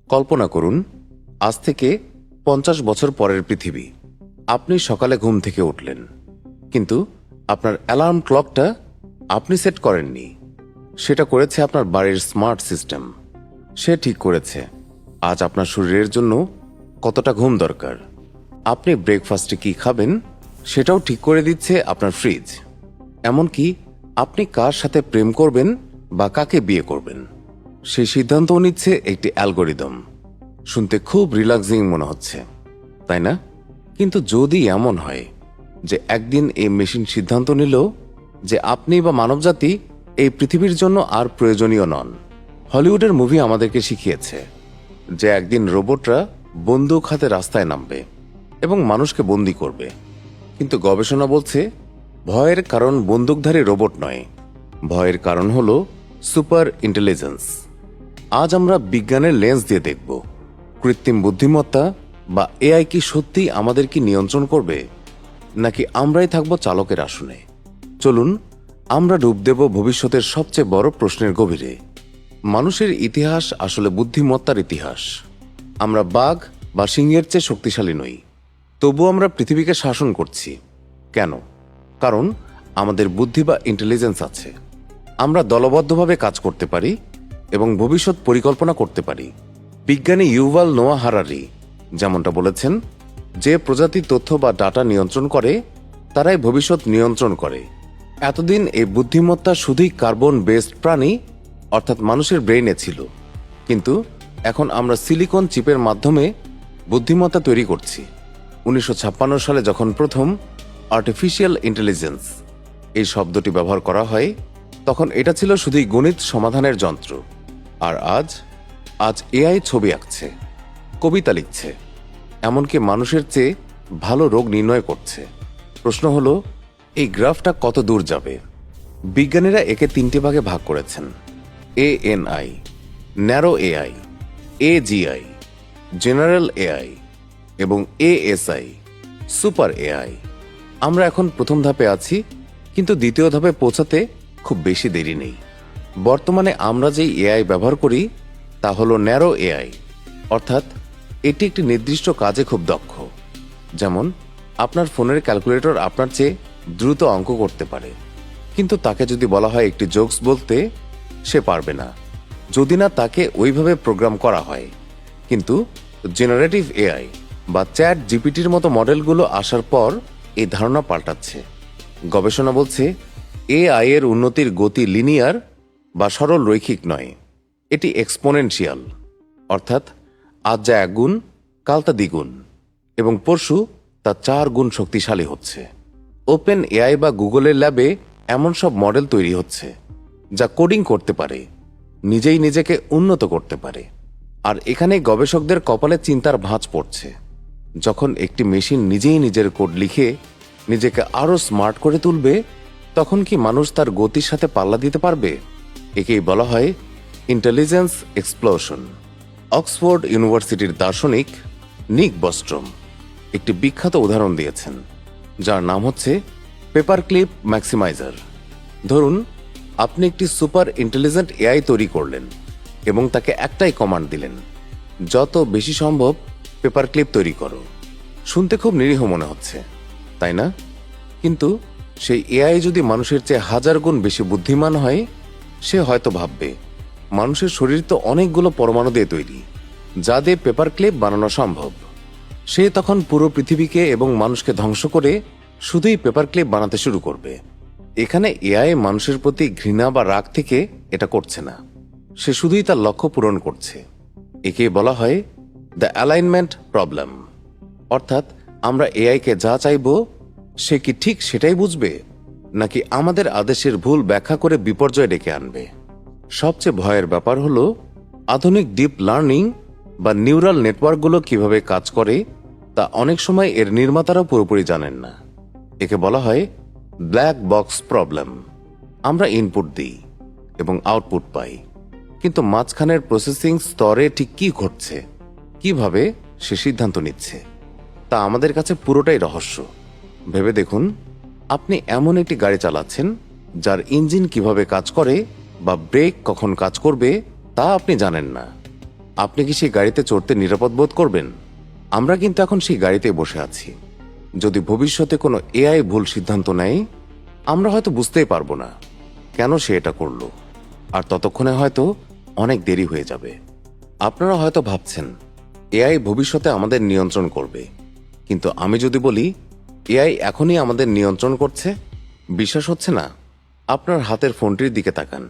কল্পনা করুন, আজ থেকে 50 বছর পরের পৃথিবী। আপনি সকালে ঘুম থেকে উঠলেন, কিন্তু আপনার অ্যালার্ম ক্লকটা আপনি সেট করেননি, সেটা করেছে আপনার বাড়ির স্মার্ট সিস্টেম। সে ঠিক করেছে আজ আপনার শরীরের জন্য কতটা ঘুম দরকার। আপনি ব্রেকফাস্টে কি খাবেন সেটাও ঠিক করে দিচ্ছে আপনার ফ্রিজ। এমনকি আপনি কার সাথে প্রেম করবেন বা কাকে বিয়ে করবেন সেই সিদ্ধান্তও নিচ্ছে একটি অ্যালগোরিদম। শুনতে খুব রিল্যাক্সিং মনে হচ্ছে, তাই না? কিন্তু যদি এমন হয় যে একদিন এই মেশিন সিদ্ধান্ত নিল যে আপনি বা মানবজাতি এই পৃথিবীর জন্য আর প্রয়োজনীয় নন। হলিউডের মুভি আমাদেরকে শিখিয়েছে যে একদিন রোবটরা বন্দুক হাতে রাস্তায় নামবে এবং মানুষকে বন্দী করবে। কিন্তু গবেষণা বলছে ভয়ের কারণ বন্দুকধারী রোবট নয়, ভয়ের কারণ হল সুপার ইন্টেলিজেন্স। আজ আমরা বিজ্ঞানের লেন্স দিয়ে দেখব কৃত্রিম বুদ্ধিমত্তা বা এআই কি সত্যিই আমাদের কি নিয়ন্ত্রণ করবে, নাকি আমরাই থাকব চালকের আসনে। চলুন আমরা ডুব দেব ভবিষ্যতের সবচেয়ে বড় প্রশ্নের গভীরে। মানুষের ইতিহাস আসলে বুদ্ধিমত্তার ইতিহাস। আমরা বাঘ বা সিংহের চেয়ে শক্তিশালী নই, তবু আমরা পৃথিবীকে শাসন করছি। কেন? কারণ আমাদের বুদ্ধি বা ইন্টেলিজেন্স আছে। আমরা দলবদ্ধভাবে কাজ করতে পারি এবং ভবিষ্যৎ পরিকল্পনা করতে পারি। বিজ্ঞানী ইউভাল নোয়া হারারি যেমনটা বলেছেন, যে প্রজাতি তথ্য বা ডাটা নিয়ন্ত্রণ করে তারাই ভবিষ্যৎ নিয়ন্ত্রণ করে। এতদিন এই বুদ্ধিমত্তা শুধুই কার্বন বেসড প্রাণী অর্থাৎ মানুষের ব্রেইনে ছিল, কিন্তু এখন আমরা সিলিকন চিপের মাধ্যমে বুদ্ধিমত্তা তৈরি করছি। 1956 সালে যখন প্রথম আর্টিফিশিয়াল ইন্টেলিজেন্স এই শব্দটি ব্যবহার করা হয়, তখন এটা ছিল শুধুই গণিত সমাধানের যন্ত্র। আর আজ এআই ছবি আঁকছে, কবিতা লিখছে, এমনকি মানুষের চেয়ে ভালো রোগ নির্ণয় করছে। প্রশ্ন হলো, এই গ্রাফটা কত দূর যাবে? বিজ্ঞানীরা একে 3টে ভাগে ভাগ করেছেন: ANI, narrow AI, AGI, general AI এবং এএসআই, সুপার এআই। আমরা এখন প্রথম ধাপে আছি, কিন্তু দ্বিতীয় ধাপে পৌঁছাতে খুব বেশি দেরি নেই। বর্তমানে আমরা যেই এআই ব্যবহার করি তা হলো ন্যারো এআই, অর্থাৎ এটি একটি নির্দিষ্ট কাজে খুব দক্ষ। যেমন আপনার ফোনের ক্যালকুলেটর আপনার চেয়ে দ্রুত অঙ্ক করতে পারে, কিন্তু তাকে যদি বলা হয় একটি জোকস বলতে, সে পারবে না, যদি না তাকে ওইভাবে প্রোগ্রাম করা হয়। কিন্তু জেনারেটিভ এআই বা চ্যাট জিপিটির মতো মডেলগুলো আসার পর এই ধারণা পাল্টাচ্ছে। গবেষণা বলছে এআই এর উন্নতির গতি লিনিয়ার বা সরল রৈখিক নয়, এটি এক্সপোনেনশিয়াল, অর্থাৎ আজ যা 1 গুণ কাল তা দ্বিগুণ এবং পরশু তা 4 গুণ শক্তিশালী হচ্ছে। ওপেন এআই বা গুগলের ল্যাবে এমন সব মডেল তৈরি হচ্ছে যা কোডিং করতে পারে, নিজেই নিজেকে উন্নত করতে পারে। আর এখানে গবেষকদের কপালে চিন্তার ভাঁজ পড়ছে। যখন একটি মেশিন নিজেই নিজের কোড লিখে নিজেকে আরো স্মার্ট করে তুলবে, তখন কি মানুষ তার গতির সাথে পাল্লা দিতে পারবে? একেই বলা হয় ইন্টেলিজেন্স এক্সপ্লোশন। অক্সফোর্ড ইউনিভার্সিটির দার্শনিক নিক বস্ট্রম একটি বিখ্যাত উদাহরণ দিয়েছেন, যার নাম হচ্ছে পেপার ক্লিপ ম্যাক্সিমাইজার। ধরুন আপনি একটি সুপার ইন্টেলিজেন্ট এআই তৈরি করলেন এবং তাকে একটাই কমান্ড দিলেন, যত বেশি সম্ভব পেপার ক্লিপ তৈরি করো। শুনতে খুব নিরীহ মনে হচ্ছে, তাই না? কিন্তু সেই এআই যদি মানুষের চেয়ে 1000 গুণ বেশি বুদ্ধিমান হয়, সে হয়তো ভাববে মানুষের শরীর তো অনেকগুলো পরমাণু দিয়ে তৈরি, যা দিয়ে পেপার ক্লিপ বানানো সম্ভব। সে তখন পুরো পৃথিবীকে এবং মানুষকে ধ্বংস করে শুধুই পেপার ক্লিপ বানাতে শুরু করবে। এখানে এআই মানুষের প্রতি ঘৃণা বা রাগ থেকে এটা করছে না, সে শুধুই তার লক্ষ্য পূরণ করছে। একে বলা হয় দ্য অ্যালাইনমেন্ট প্রবলেম, অর্থাৎ আমরা এআইকে যা চাইব সে কি ঠিক সেটাই বুঝবে, নাকি আমাদের আদেশের ভুল ব্যাখ্যা করে বিপর্যয় ডেকে আনবে। সবচেয়ে ভয়ের ব্যাপার হলো আধুনিক ডিপ লার্নিং বা নিউরাল নেটওয়ার্কগুলো কিভাবে কাজ করে তা অনেক সময় এর নির্মাতারা পুরোপুরি জানেন না। একে বলা হয় ব্ল্যাক বক্স প্রবলেম। আমরা ইনপুট দিই এবং আউটপুট পাই, কিন্তু মাঝখানের প্রসেসিং স্তরে ঠিক কি ঘটছে, কিভাবে সে সিদ্ধান্ত নিচ্ছে, তা আমাদের কাছে পুরোটাই রহস্য। ভেবে দেখুন, আপনি এমন একটি গাড়ি চালাচ্ছেন যার ইঞ্জিন কিভাবে কাজ করে বা ব্রেক কখন কাজ করবে তা আপনি জানেন না, আপনি কি সেই গাড়িতে চড়তে নিরাপদ বোধ করবেন? আমরা কিন্তু এখন সেই গাড়িতে বসে আছি। যদি ভবিষ্যতে কোনো এআই ভুল সিদ্ধান্ত নেয়, আমরা হয়তো বুঝতেই পারবো না কেন সে এটা করলো, আর ততক্ষণে হয়তো অনেক দেরি হয়ে যাবে। আপনারা হয়তো ভাবছেন এআই ভবিষ্যতে আমাদের নিয়ন্ত্রণ করবে, কিন্তু আমি যদি বলি এআই এখনই আমাদের নিয়ন্ত্রণ করছে, বিশ্বাস হচ্ছে না? আপনার হাতের ফোনটির দিকে তাকান।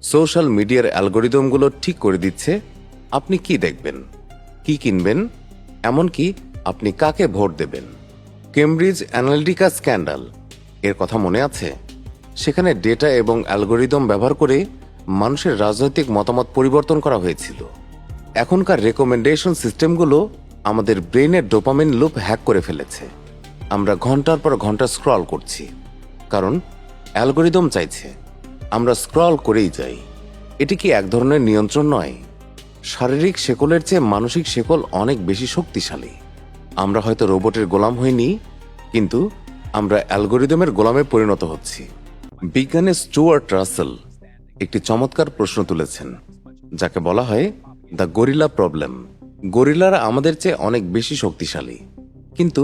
সোশ্যাল মিডিয়ার অ্যালগোরিদমগুলো ঠিক করে দিচ্ছে আপনি কি দেখবেন, কি কিনবেন, এমনকি আপনি কাকে ভোট দেবেন। কেমব্রিজ অ্যানালিটিকা স্ক্যান্ডাল এর কথা মনে আছে? সেখানে ডেটা এবং অ্যালগোরিদম ব্যবহার করে মানুষের রাজনৈতিক মতামত পরিবর্তন করা হয়েছিল। এখনকার রেকমেন্ডেশন সিস্টেমগুলো আমাদের ব্রেনের ডোপামিন লুপ হ্যাক করে ফেলেছে। আমরা ঘন্টার পর ঘন্টা স্ক্রল করছি, কারণ অ্যালগোরিদম চাইছে আমরা স্ক্রল করেই যাই। এটি কি এক ধরনের নিয়ন্ত্রণ নয়? শারীরিক শেকলের চেয়ে মানসিক শেকল অনেক বেশি শক্তিশালী। আমরা হয়তো রোবটের গোলাম হইনি, কিন্তু আমরা অ্যালগোরিদমের গোলামে পরিণত হচ্ছি। বিজ্ঞানী স্টুয়ার্ট রাসেল একটি চমৎকার প্রশ্ন তুলেছেন, যাকে বলা হয় দ্য গরিলা প্রবলেম। গরিলারা আমাদের চেয়ে অনেক বেশি শক্তিশালী, কিন্তু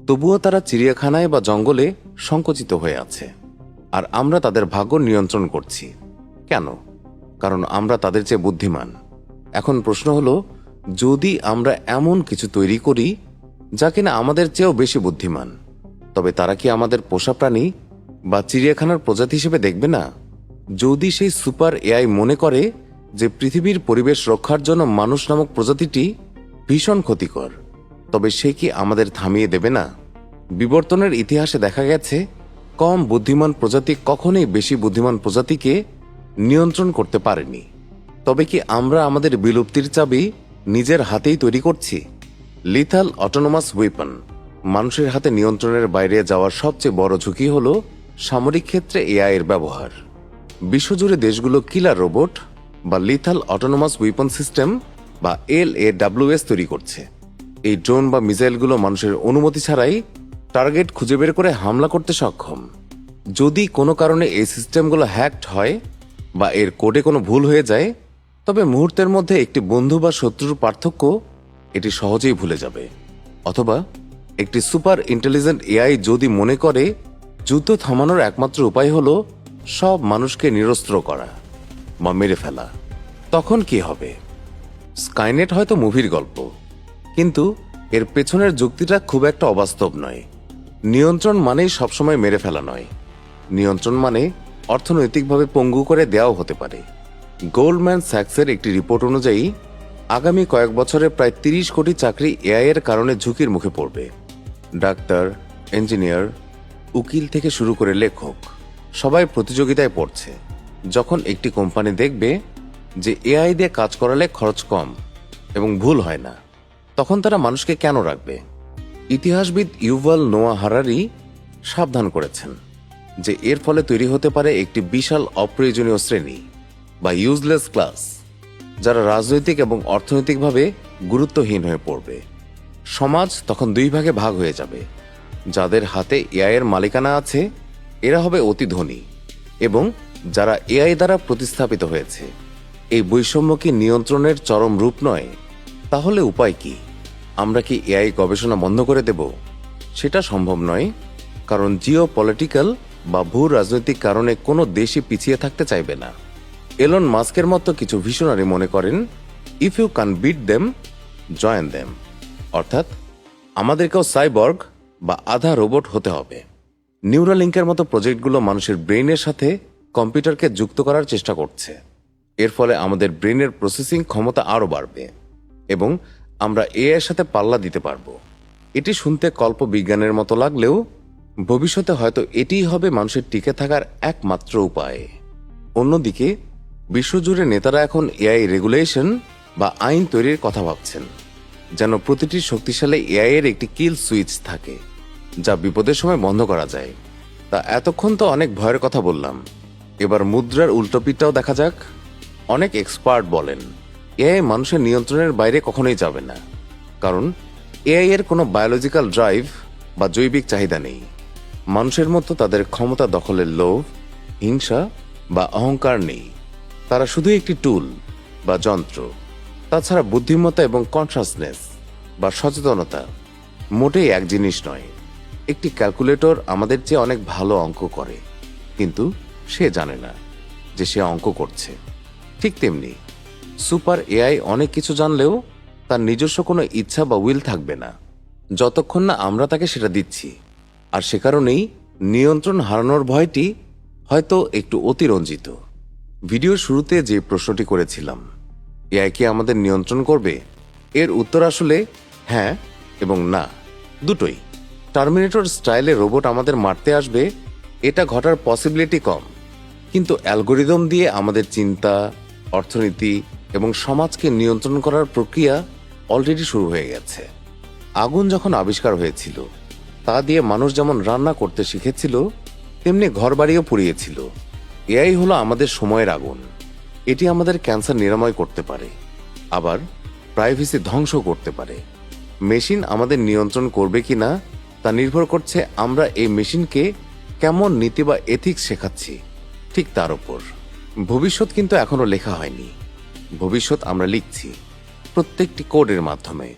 তবুও তারা চিড়িয়াখানায় বা জঙ্গলে সংকুচিত হয়ে আছে, আর আমরা তাদের ভাগ্য নিয়ন্ত্রণ করছি। কেন? কারণ আমরা তাদের চেয়ে বুদ্ধিমান। এখন প্রশ্ন হলো, যদি আমরা এমন কিছু তৈরি করি যা কিনা আমাদের চেয়েও বেশি বুদ্ধিমান, তবে তারা কি আমাদের পোষা প্রাণী বা চিড়িয়াখানার প্রজাতি হিসেবে দেখবে না? যদি সেই সুপার এআই মনে করে যে পৃথিবীর পরিবেশ রক্ষার জন্য মানুষ নামক প্রজাতিটি ভীষণ ক্ষতিকর, তবে সে কি আমাদের থামিয়ে দেবে না? বিবর্তনের ইতিহাসে দেখা গেছে কম বুদ্ধিমান প্রজাতি কখনোই বেশি বুদ্ধিমান প্রজাতিকে নিয়ন্ত্রণ করতে পারেনি। তবে কি আমরা আমাদের বিলুপ্তির চাবি নিজের হাতেই তৈরি করছি? লিথাল অটোনোমাস ওয়েপন মানুষের হাতে নিয়ন্ত্রণের বাইরে যাওয়ার সবচেয়ে বড় ঝুঁকি হল সামরিক ক্ষেত্রে এআই এর ব্যবহার। বিশ্বজুড়ে দেশগুলো কিলার রোবট বা লিথাল অটোনোমাস ওয়েপন সিস্টেম বা LAWS তৈরি করছে। এই ড্রোন বা মিসাইলগুলো মানুষের অনুমতি ছাড়াই টার্গেট খুঁজে বের করে হামলা করতে সক্ষম। যদি কোনো কারণে এই সিস্টেমগুলো হ্যাকড হয় বা এর কোডে কোনো ভুল হয়ে যায়, তবে মুহূর্তের মধ্যে একটি বন্ধু বা শত্রুর পার্থক্য এটি সহজেই ভুলে যাবে। অথবা একটি সুপার ইন্টেলিজেন্ট এআই যদি মনে করে যুদ্ধ থামানোর একমাত্র উপায় হলো সব মানুষকে নিরস্ত্র করা বা মেরে ফেলা, তখন কি হবে? স্কাইনেট হয়তো মুভির গল্প, কিন্তু এর পেছনের যুক্তিটা খুব একটা অবাস্তব নয়। নিয়ন্ত্রণ মানেই সবসময় মেরে ফেলা নয়। নিয়ন্ত্রণ মানে অর্থনৈতিকভাবে পঙ্গু করে দেওয়াও হতে পারে। গোল্ডম্যান স্যাক্সের একটি রিপোর্ট অনুযায়ী আগামী কয়েক বছরে প্রায় 30 কোটি চাকরি এআই এর কারণে ঝুঁকির মুখে পড়বে। ডাক্তার, ইঞ্জিনিয়ার, উকিল থেকে শুরু করে লেখক সবাই প্রতিযোগিতায় পড়ছে। যখন একটি কোম্পানি দেখবে যে এআই দিয়ে কাজ করালে খরচ কম এবং ভুল হয় না, তখন তারা মানুষকে কেন রাখবে? ইতিহাসবিদ ইউভাল নোয়া হারারি সাবধান করেছেন যে এর ফলে তৈরি হতে পারে একটি বিশাল অপ্রয়োজনীয় শ্রেণী বা ইউজলেস ক্লাস, যারা রাজনৈতিক এবং অর্থনৈতিকভাবে গুরুত্বহীন হয়ে পড়বে। সমাজ তখন দুই ভাগে ভাগ হয়ে যাবে। যাদের হাতে এআই এর মালিকানা আছে এরা হবে অতি ধনী, এবং যারা এআই দ্বারা প্রতিস্থাপিত হয়েছে। এই বৈষম্য কি নিয়ন্ত্রণের চরম রূপ নয়? তাহলে উপায় কি? আমরা কি এআই গবেষণা বন্ধ করে দেব? সেটা সম্ভব নয়, কারণ জিও পলিটিক্যাল বা ভূ রাজনৈতিক কারণে কোনো দেশই পিছিয়ে থাকতে চাইবে না। এলন মাস্কের মতো কিছু ভিশনারি মনে করেন, if you can beat them, join them. অর্থাৎ আমাদেরকেও সাইবর্গ বা আধা রোবট হতে হবে। নিউরালিঙ্কের মতো প্রজেক্টগুলো মানুষের ব্রেইনের সাথে কম্পিউটারকে যুক্ত করার চেষ্টা করছে। এর ফলে আমাদের ব্রেইনের প্রসেসিং ক্ষমতা আরও বাড়বে এবং আমরা এআই এর সাথে পাল্লা দিতে পারবো। এটি শুনতে কল্প বিজ্ঞানের মতো লাগলেও ভবিষ্যতে হয়তো এটিই হবে মানুষের টিকে থাকার একমাত্র উপায়। অন্যদিকে বিশ্বজুড়ে নেতারা এখন এআই রেগুলেশন বা আইন তৈরির কথা ভাবছেন, যেন প্রতিটি শক্তিশালী এআই এর একটি কিল সুইচ থাকে যা বিপদের সময় বন্ধ করা যায়। তা এতক্ষণ তো অনেক ভয়ের কথা বললাম, এবার মুদ্রার উল্টোপিঠটাও দেখা যাক। অনেক এক্সপার্ট বলেন এআই মানুষের নিয়ন্ত্রণের বাইরে কখনোই যাবে না, কারণ এআই এর কোনো বায়োলজিক্যাল ড্রাইভ বা জৈবিক চাহিদা নেই। মানুষের মতো তাদের ক্ষমতা দখলের লোভ, হিংসা বা অহংকার নেই। তারা শুধু একটি টুল বা যন্ত্র। তাছাড়া বুদ্ধিমত্তা এবং কনসাসনেস বা সচেতনতা মোটেই এক জিনিস নয়। একটি ক্যালকুলেটর আমাদের চেয়ে অনেক ভালো অঙ্ক করে, কিন্তু সে জানে না যে সে অঙ্ক করছে। ঠিক তেমনি সুপার এআই অনেক কিছু জানলেও তার নিজস্ব কোনো ইচ্ছা বা উইল থাকবে না, যতক্ষণ না আমরা তাকে সেটা দিচ্ছি। আর সে কারণেই নিয়ন্ত্রণ হারানোর ভয়টি হয়তো একটু অতিরঞ্জিত। ভিডিওর শুরুতে যে প্রশ্নটি করেছিলাম, এআই কি আমাদের নিয়ন্ত্রণ করবে, এর উত্তর আসলে হ্যাঁ এবং না, দুটোই। টার্মিনেটর স্টাইলে রোবট আমাদের মারতে আসবে, এটা ঘটার পসিবিলিটি কম, কিন্তু অ্যালগোরিদম দিয়ে আমাদের চিন্তা, অর্থনীতি এবং সমাজকে নিয়ন্ত্রণ করার প্রক্রিয়া অলরেডি শুরু হয়ে গেছে। আগুন যখন আবিষ্কার হয়েছিল, তা দিয়ে মানুষ যেমন রান্না করতে শিখেছিল, তেমনি ঘরবাড়িও পুড়িয়েছিল। এআই হলো আমাদের সময়ের আগুন। এটি আমাদের ক্যান্সার নিরাময় করতে পারে, আবার প্রাইভেসি ধ্বংস করতে পারে। মেশিন আমাদের নিয়ন্ত্রণ করবে কিনা তা নির্ভর করছে আমরা এই মেশিনকে কেমন নীতি বা এথিক্স শেখাচ্ছি, ঠিক তার উপর। ভবিষ্যৎ কিন্তু এখনো লেখা হয়নি, ভবিষ্যৎ আমরা লিখছি প্রত্যেকটি কোডের মাধ্যমে।